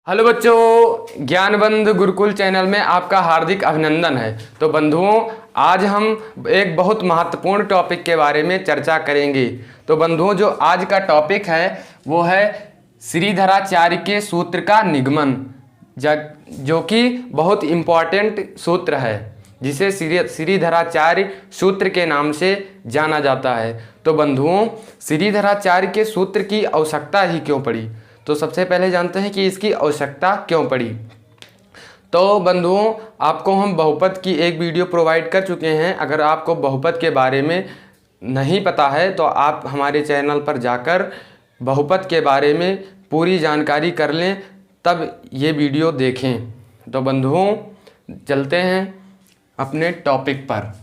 Hello बच्चों, ज्ञानबंध Gurukul channel में आपका हार्दिक अभिनंदन है। तो बंधुओं, आज हम एक बहुत महत्वपूर्ण टॉपिक के बारे में चर्चा करेंगे। तो बंधुओं, जो आज का टॉपिक है वो है श्रीधराचार्य के सूत्र का निगमन, जो कि बहुत इम्पॉर्टेंट सूत्र है, जिसे श्रीधराचार्य सूत्र के नाम से जाना जाता है। तो बंधुओं, श्रीधराचार्य के सूत्र की आवश्यकता ही क्यों पड़ी? तो सबसे पहले जानते हैं कि इसकी आवश्यकता क्यों पड़ी। तो बंधुओं, आपको हम बहुपद की एक वीडियो प्रोवाइड कर चुके हैं। अगर आपको बहुपद के बारे में नहीं पता है तो आप हमारे चैनल पर जाकर बहुपद के बारे में पूरी जानकारी कर लें, तब ये वीडियो देखें। तो बंधुओं, चलते हैं अपने टॉपिक पर।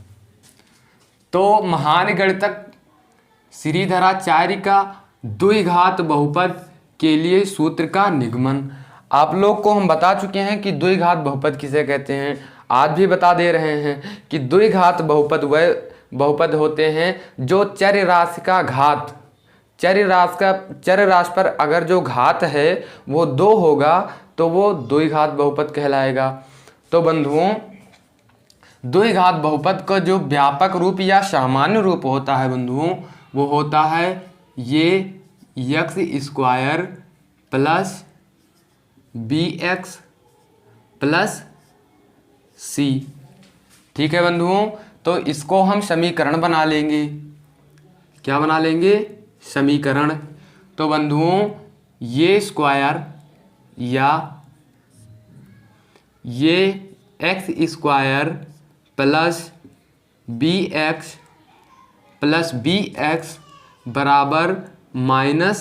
तो महान गणितज्ञ श्रीधराचार्य का द्विघात बहुपद के लिए सूत्र का निगमन। आप लोग को हम बता चुके हैं कि द्विघात बहुपद किसे कहते हैं। आज भी बता दे रहे हैं कि द्विघात बहुपद वह बहुपद होते हैं जो चर राशि का घात, चर राशि पर अगर जो घात है वो 2 होगा तो वो द्विघात बहुपद कहलाएगा। तो बंधुओं, द्विघात बहुपद का जो व्यापक रूप या सामान्य रूप होता है बंधुओं, वो होता है ये x square plus B x plus c. ठीक है बंधुओं, तो इसको हम समीकरण बना लेंगे। क्या बना लेंगे? समीकरण। तो बंधुओं, ये स्क्वायर या ये x square plus B X बराबर माइनस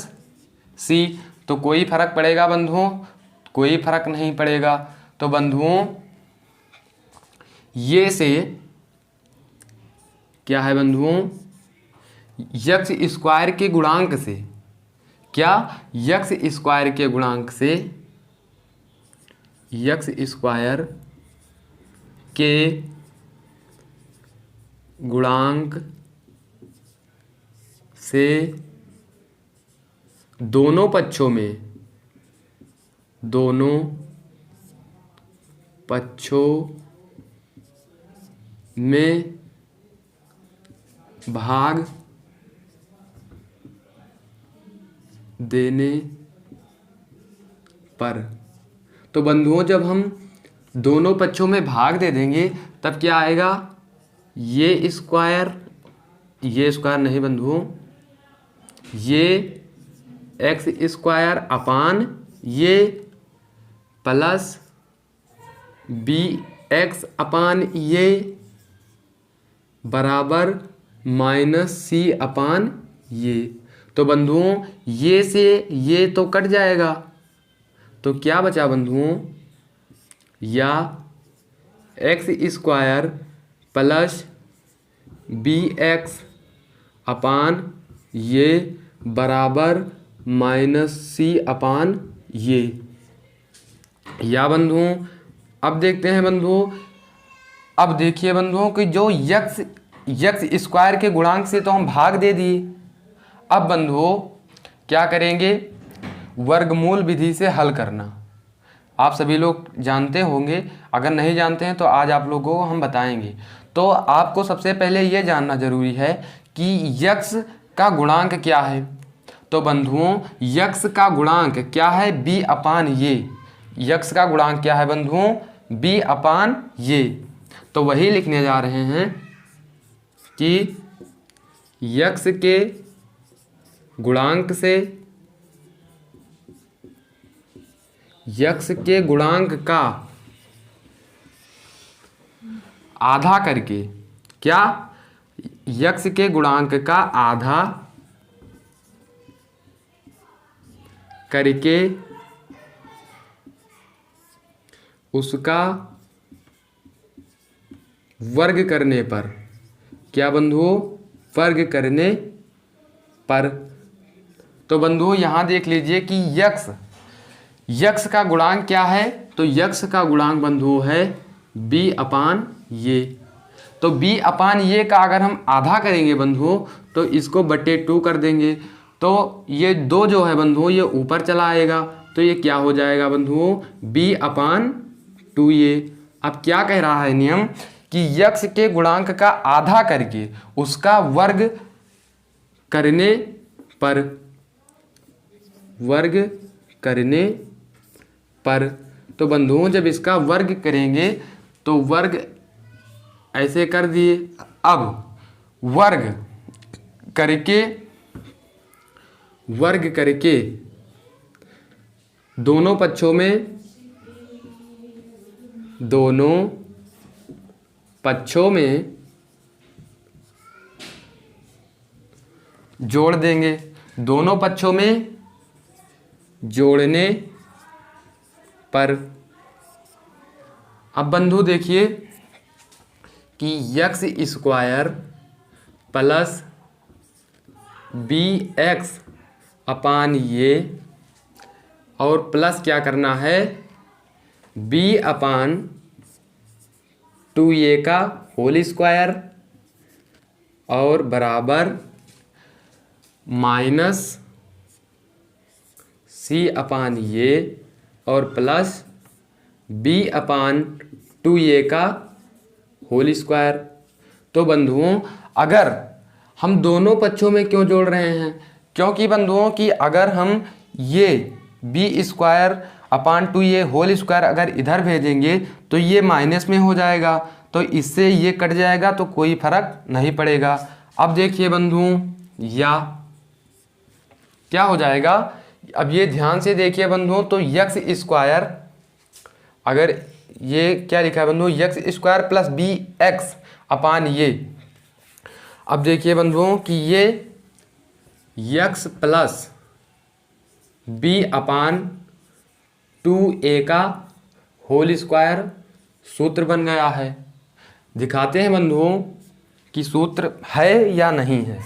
सी। तो कोई फर्क पड़ेगा बंधुओं? कोई फर्क नहीं पड़ेगा। तो बंधुओं, ये से क्या है बंधुओं? एक्स स्क्वायर के गुणांक से, क्या एक्स स्क्वायर के गुणांक से, एक्स स्क्वायर के गुणांक से दोनों पक्षों में भाग देने पर। तो बंधुओं, जब हम दोनों पक्षों में भाग दे देंगे तब क्या आएगा? ये स्क्वायर नहीं बंधुओं, ये एक्स स्क्वायर अपान ये प्लस बी एक्स अपान ये बराबर माइनस सी अपान ये। तो बंधुओं, ये से ये तो कट जाएगा, तो क्या बचा बंधुओं? या x square plus B x अपान ये बराबर माइनस सी अपान ये। या बंधुओं, अब देखते हैं बंधुओं, अब देखिए बंधुओं कि जो यक्स स्क्वायर के गुणांक से तो हम भाग दे दिए। अब बंधुओं क्या करेंगे? वर्गमूल विधि से हल करना। आप सभी लोग जानते होंगे, अगर नहीं जानते हैं तो आज आप लोगों को हम बताएंगे। तो आपको सबसे पहले ये जानना जरूरी है कि यक्स का गुणांक क्या है। तो बंधुओं, यक्स का गुणांक क्या है? बी अपान ये। यक्स का गुणांक क्या है बंधुओं? बी अपान ये। तो वही लिखने जा रहे हैं कि यक्स के गुणांक से यक्स के गुणांक का आधा करके, क्या? यक्स के गुणांक का आधा करके उसका वर्ग करने पर, क्या बंधुओं? वर्ग करने पर। तो बंधुओं, यहां देख लीजिए कि यक्स का गुणांक क्या है? तो यक्स का गुणांक बंधुओं है बी अपान ये। तो बी अपान ये का अगर हम आधा करेंगे बंधुओं तो इसको बटे 2 कर देंगे। तो ये 2 जो है बंधुओं ये ऊपर चला आएगा तो ये क्या हो जाएगा बंधुओं, b/2a। अब क्या कह रहा है नियम कि यक्स के गुणांक का आधा करके उसका वर्ग करने पर तो बंधुओं जब इसका वर्ग करेंगे तो वर्ग ऐसे कर दिए। अब वर्ग करके दोनों पक्षों में जोड़ देंगे। दोनों पक्षों में जोड़ने पर अब बंधु देखिए कि यक्स स्क्वायर प्लस bx/, ये और प्लस क्या करना है, b/2a का होल स्क्वायर और बराबर माइनस c/a और प्लस b/2a का होल स्क्वायर। तो बंधुओं अगर हम दोनों पक्षों में क्यों जोड़ रहे हैं, क्योंकि बंधुओं कि अगर हम ये b/2a होल स्क्वायर अगर इधर भेजेंगे तो ये माइनस में हो जाएगा, तो इससे ये कट जाएगा तो कोई फर्क नहीं पड़ेगा। अब देखिए बंधुओं या क्या हो जाएगा, अब ये ध्यान से देखिए बंधुओं, तो यक्स स्क्वायर अगर ये क्या लिखा है बंधुओं, यक्स स्क्वायर प्लस bx/, ये अब देखिए बंधुओं कि ये यक्स प्लस b/2a का होल स्क्वायर सूत्र बन गया है। दिखाते हैं बंधुओं कि सूत्र है या नहीं है,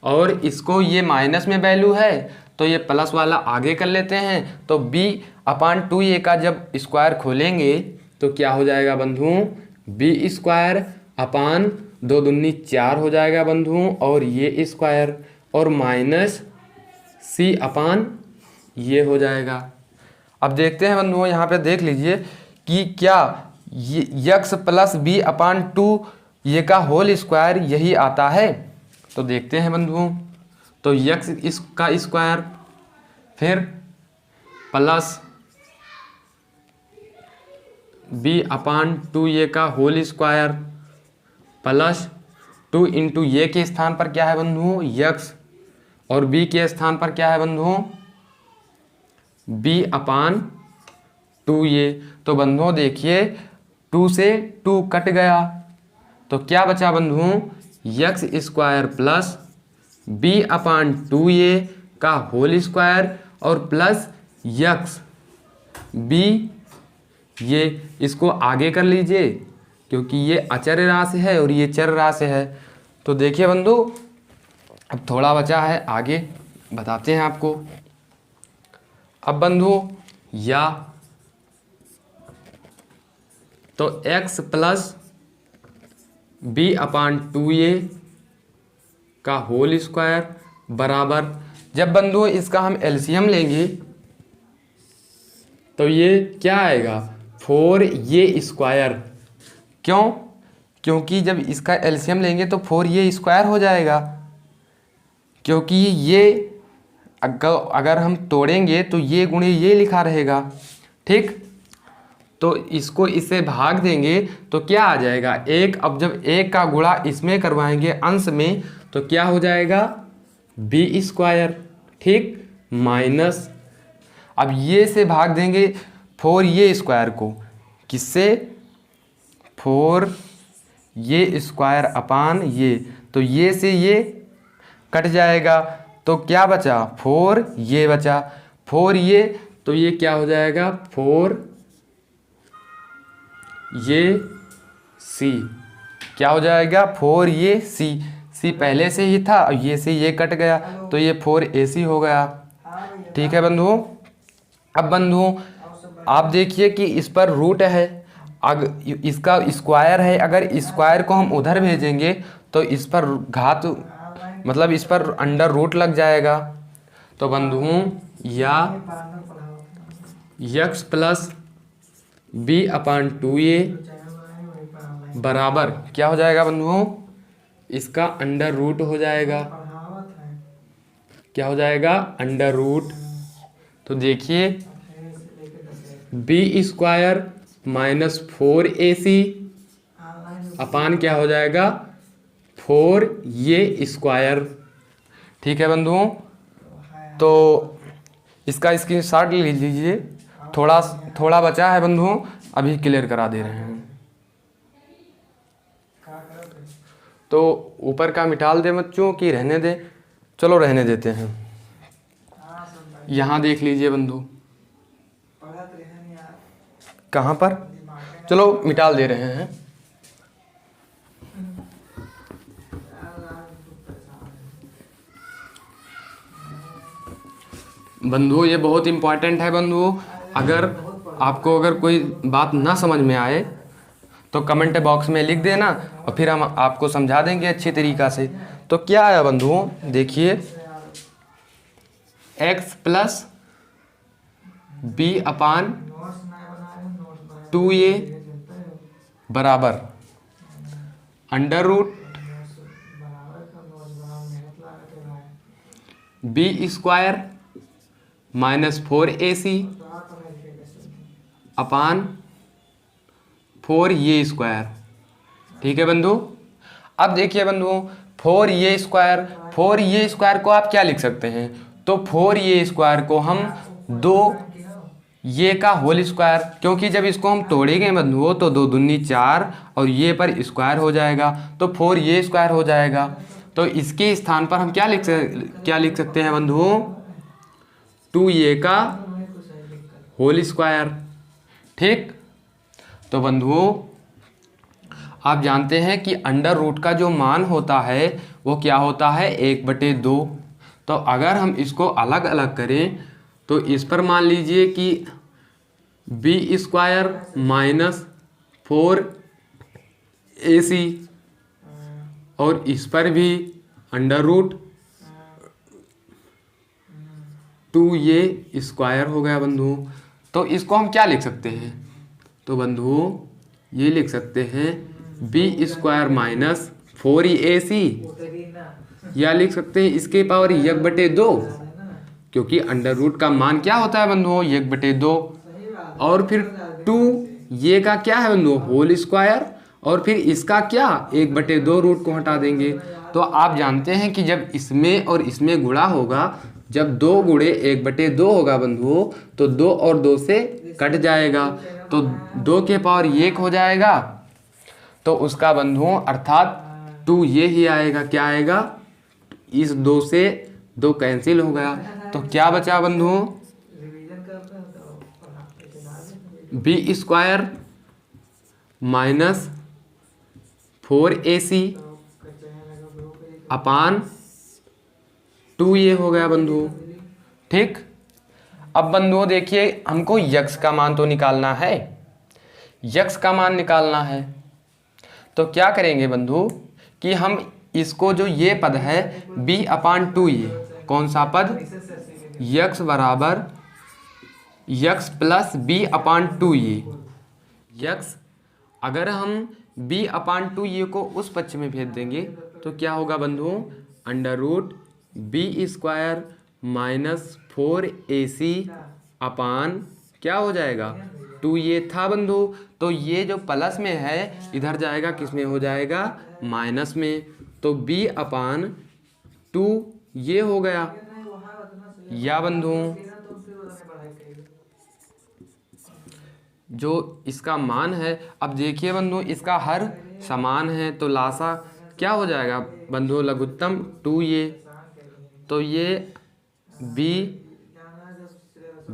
और इसको ये माइनस में वैल्यू है तो ये प्लस वाला आगे कर लेते हैं। तो b/2a का जब स्क्वायर खोलेंगे तो क्या हो जाएगा बंधुओं, b²/2 दूनी 4 हो जाएगा बंधुओं, और ये स्क्वायर और माइनस c/, ये हो जाएगा। अब देखते हैं बंधुओं, यहाँ पे देख लीजिए कि क्या यक्स प्लस b/2 का होल स्क्वायर यही आता है। तो देखते हैं बंधुओं, तो यक्स इसका स्क्वायर फिर प्लस b/2a का होल स्क्वायर प्लस 2 इंटू ये के स्थान पर क्या है बंधुओं, यक्स, और b के स्थान पर क्या है बंधुओं, b/2a। तो बंधुओं देखिए 2 से 2 कट गया तो क्या बचा बंधुओं, यक्स स्क्वायर प्लस b/2a का होल स्क्वायर और प्लस यक्स b, ये इसको आगे कर लीजिए क्योंकि ये अचर राशि है और ये चर राशि है। तो देखिए बंधु अब थोड़ा बचा है, आगे बताते हैं आपको। अब बंधु या तो x प्लस b/2a का होल स्क्वायर बराबर, जब बंधु इसका हम एलसीएम लेंगे तो ये क्या आएगा, 4a स्क्वायर। क्यों, क्योंकि जब इसका एलसीएम लेंगे तो 4a स्क्वायर हो जाएगा, क्योंकि ये अगर हम तोड़ेंगे तो ये गुणे ये लिखा रहेगा, ठीक। तो इसको इससे भाग देंगे तो क्या आ जाएगा, 1। अब जब 1 का गुणा इसमें करवाएंगे अंश में तो क्या हो जाएगा, b², ठीक, माइनस, अब ये से भाग देंगे 4a स्क्वायर को, किससे, 4a स्क्वायर अपान ये, तो ये से ये कट जाएगा तो क्या बचा, 4 ये बचा, 4a, तो ये क्या हो जाएगा, 4 ये c, क्या हो जाएगा, 4 ये c पहले से ही था, ये से ये कट गया तो ये 4ac हो गया, ठीक है बंधुओं। अब बंधुओं आप देखिए कि इस पर रूट है, अगर इसका स्क्वायर है, अगर स्क्वायर को हम उधर भेजेंगे तो इस पर घात मतलब इस पर अंडर रूट लग जाएगा। तो बंधुओं या x plus B upon 2a बराबर क्या हो जाएगा बंधुओं, इसका अंडर रूट हो जाएगा। क्या हो जाएगा, अंडर रूट। तो देखिए B square minus 4ac upon क्या हो जाएगा 4a स्क्वायर। ठीक है बंधुओं, तो इसका स्क्रीनशॉट ले लीजिए। थोड़ा बचा है बंधुओं, अभी क्लियर करा दे रहे हैं। तो ऊपर का मिटाल दे बच्चों कि रहने दे, चलो रहने देते हैं। यहाँ देख लीजिए बंधु, कहाँ पर, चलो मिटाल दे रहे हैं। बंधुओं ये बहुत इम्पॉर्टेंट है बंधुओं, अगर कोई बात ना समझ में आए तो कमेंट बॉक्स में लिख देना और फिर हम आपको समझा देंगे अच्छी तरीक़ा से। तो क्या है बंधुओं, देखिए x plus B upon 2a बराबर under root B square minus 4ac upon 4a square. ठीक है बंधु, अब देखिए बंधुओं 4a स्क्वायर को आप क्या लिख सकते हैं, तो 4a स्क्वायर को हम 2 ये का होल स्क्वायर, क्योंकि जब इसको हम तोड़ेंगे बंधुओं तो 2 दूनी 4 और ये पर स्क्वायर हो जाएगा तो 4a स्क्वायर हो जाएगा। तो इसके स्थान पर हम क्या लिख सकते हैं बंधुओं, 2a का होल स्क्वायर। ठीक, तो बंधुओं आप जानते हैं कि अंडर रूट का जो मान होता है वो क्या होता है 1/2। तो अगर हम इसको अलग अलग करें तो इस पर मान लीजिए कि बी स्क्वायर माइनस 4ac और इस पर भी अंडर रूट 2a स्क्वायर हो गया बंधुओं। तो इसको हम क्या लिख सकते हैं, तो बंधुओं ये लिख सकते हैं बी स्क्वायर माइनस 4ac, या लिख सकते हैं इसके पावर 1/2, क्योंकि अंडर रूट का मान क्या होता है बंधुओं 1/2, और फिर 2 ये का क्या है बंधुओं होल स्क्वायर, और फिर इसका क्या 1/2 रूट को हटा देंगे। तो आप जानते हैं कि जब इसमें और इसमें गुणा होगा, जब 2 गुणे 1/2 होगा बंधुओं तो 2 और 2 से कट जाएगा, तो 2 के पावर 1 हो जाएगा। तो उसका बंधुओं अर्थात 2 ये ही आएगा, क्या आएगा, इस 2 से 2 कैंसिल हो गया, तो क्या बचा बंधुओं B square minus 4ac upon 2a हो गया बंधुओं। ठीक, अब बंधुओं देखिए हमको यक्स का मान तो निकालना है, यक्स का मान निकालना है। तो क्या करेंगे बंधु कि हम इसको जो ये पद है b अपान 2a, कौन सा पद, यक्स बराबर x plus B upon 2a। X अगर हम b अपान 2a को उस पक्ष में भेज देंगे तो क्या होगा बंधुओं, under root B square minus 4ac upon क्या हो जाएगा 2a था बंधु, तो ये जो प्लस में है इधर जाएगा किस में हो जाएगा माइनस में, तो b अपान 2 ये हो गया। या बंधु जो इसका मान है, अब देखिए बंधु इसका हर समान है तो लासा क्या हो जाएगा बंधु लघुत्तम 2a, तो ये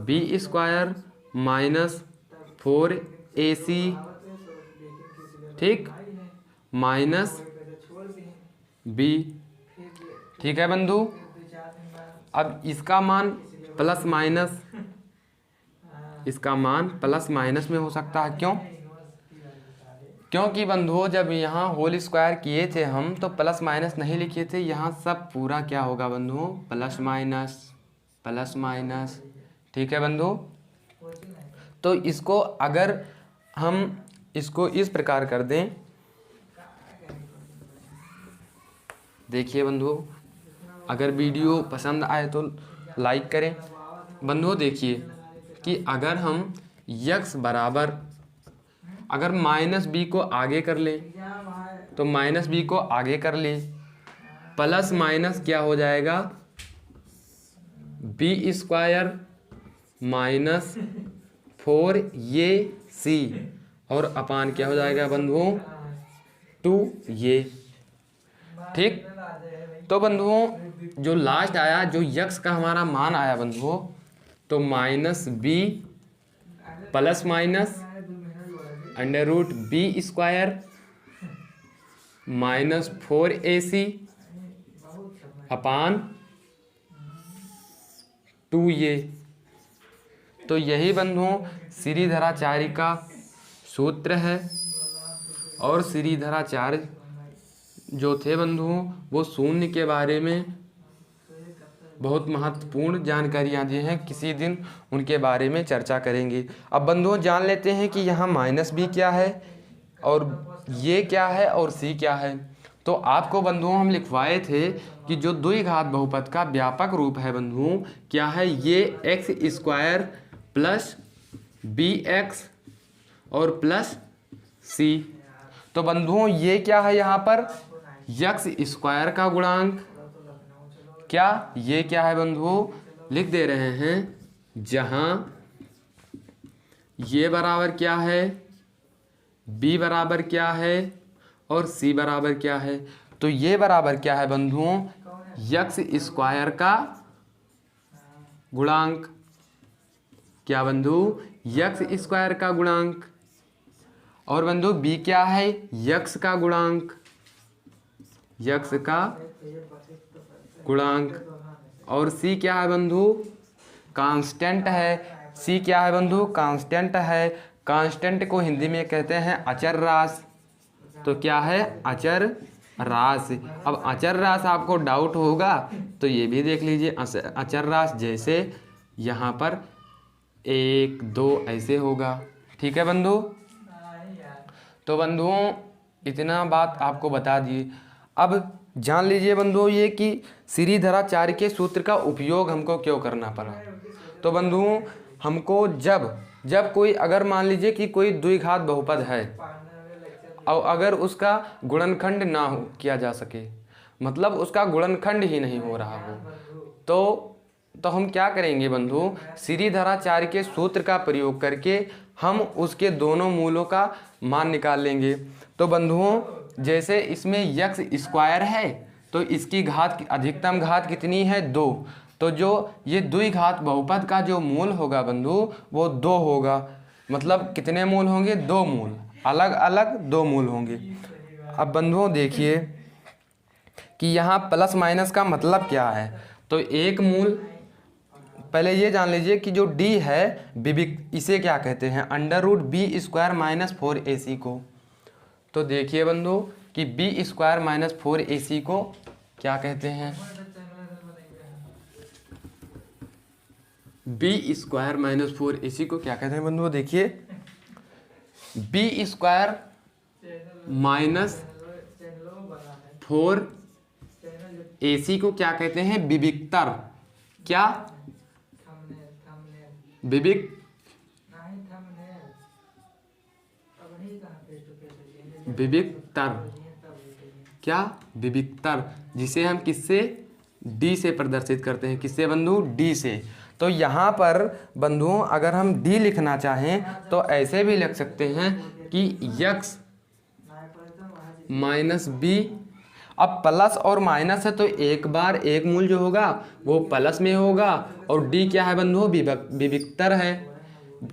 बी स्क्वायर माइनस 4ac ठीक माइनस b। ठीक है बंधु, अब इसका मान प्लस माइनस, इसका मान प्लस माइनस में हो सकता है, क्योंकि बंधुओं जब यहाँ होल स्क्वायर किए थे हम तो प्लस माइनस नहीं लिखे थे, यहाँ सब पूरा क्या होगा बंधुओं प्लस माइनस प्लस माइनस। ठीक है बंधु, तो इसको अगर हम इसको इस प्रकार कर दें, देखिए बंधुओं, अगर वीडियो पसंद आए तो लाइक करें। बंधुओं देखिए कि अगर हम यक्स बराबर, अगर माइनस बी को आगे कर लें तो माइनस बी को आगे कर लें, प्लस माइनस क्या हो जाएगा, बी स्क्वायर माइनस 4ac और अपान क्या हो जाएगा बंधुओं, 2a। ठीक, तो बंधुओं जो लास्ट आया, जो यक्स का हमारा मान आया बंधुओं, तो minus B plus minus under root B square minus 4ac upon 2a। तो यही बंधुओं श्रीधराचार्य का सूत्र है। और श्रीधराचार्य जो थे बंधुओं, वो शून्य के बारे में बहुत महत्वपूर्ण जानकारियाँ दी हैं। किसी दिन उनके बारे में चर्चा करेंगे। अब बंधुओं जान लेते हैं कि यहाँ माइनस बी क्या है और ये क्या है और सी क्या है। तो आपको बंधुओं हम लिखवाए थे कि जो द्विघात बहुपद का व्यापक रूप है बंधुओं क्या है, ये x square plus B X और प्लस सी। तो बंधुओं ये क्या है, यहाँ पर यक्स स्क्वायर का गुणांक, क्या ये क्या है बंधुओं, लिख दे रहे हैं, जहां ये बराबर क्या है, बी बराबर क्या है और सी बराबर क्या है। तो ये बराबर क्या है बंधुओं, यक्स स्क्वायर का गुणांक, क्या बंधु, यक्स स्क्वायर का गुणांक। और बंधु बी क्या है, यक्स का गुणांक, यक्स का गुणांक। और सी क्या है बंधु, कांस्टेंट है। सी क्या है बंधु, कांस्टेंट है। कांस्टेंट को हिंदी में कहते हैं अचर राशि। तो क्या है, अचर राशि। अब अचर राशि आपको डाउट होगा तो ये भी देख लीजिए, अचर राशि जैसे यहाँ पर 1 2 ऐसे होगा। ठीक है बंधु। तो बंधुओं इतना बात आपको बता दिए। अब जान लीजिए बंधुओं ये कि श्रीधराचार्य के सूत्र का उपयोग हमको क्यों करना पड़ा। तो बंधुओं हमको जब कोई, अगर मान लीजिए कि कोई द्विघात बहुपद है और अगर उसका गुणनखंड ना हो किया जा सके, मतलब उसका गुणनखंड ही नहीं हो रहा हो, तो हम क्या करेंगे बंधु, श्रीधराचार्य के सूत्र का प्रयोग करके हम उसके दोनों मूलों का मान निकाल लेंगे। तो बंधुओं जैसे इसमें यक्स स्क्वायर है तो इसकी घात, अधिकतम घात कितनी है, 2। तो जो ये द्विघात बहुपद का जो मूल होगा बंधु वो 2 होगा। मतलब कितने मूल होंगे, 2 मूल, अलग अलग 2 मूल होंगे। अब बंधुओं देखिए कि यहाँ प्लस माइनस का मतलब क्या है। तो एक मूल, पहले ये जान लीजिए कि जो डी है विविक्त, इसे क्या कहते हैं, under root B square minus 4ac को। तो देखिए बंधु कि बी स्क्वायर माइनस 4ac को क्या कहते हैं, बी स्क्वायर माइनस 4ac को क्या कहते हैं बंधु, देखिए बी स्क्वायर माइनस 4ac को क्या कहते हैं, विविक्तर। क्या, विविक्तर, क्या, विविक्तर, जिसे हम किससे, डी से प्रदर्शित करते हैं। किससे बंधु, डी से। तो यहाँ पर बंधुओं अगर हम डी लिखना चाहें तो ऐसे भी लिख सकते हैं कि यक्स माइनस बी। अब प्लस और माइनस है तो एक बार एक मूल जो होगा वो प्लस में होगा, और डी क्या है बंधुओं, विविक्तर है।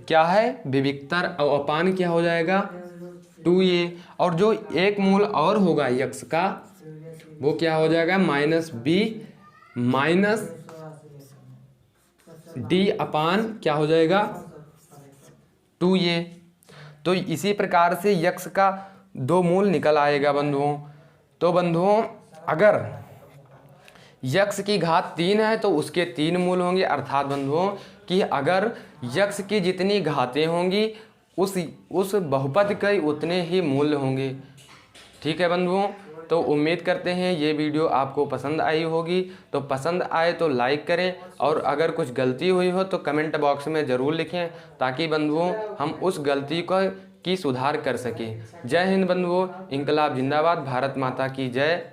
क्या है, विविक्तर। और अपान क्या हो जाएगा, 2a। और जो एक मूल और होगा यक्स का वो क्या हो जाएगा, माइनस बी माइनस डी अपान क्या हो जाएगा, 2a। तो इसी प्रकार से यक्स का 2 मूल निकल आएगा बंधुओं। तो बंधुओं अगर यक्स की घात 3 है तो उसके 3 मूल होंगे, अर्थात बंधुओं कि अगर यक्ष की जितनी घातें होंगी उस बहुपद के उतने ही मूल्य होंगे। ठीक है बंधुओं, तो उम्मीद करते हैं ये वीडियो आपको पसंद आई होगी। तो पसंद आए तो लाइक करें, और अगर कुछ गलती हुई हो तो कमेंट बॉक्स में ज़रूर लिखें, ताकि बंधुओं हम उस गलती को की सुधार कर सकें। जय हिंद बंधुओं, इंकलाब जिंदाबाद, भारत माता की जय।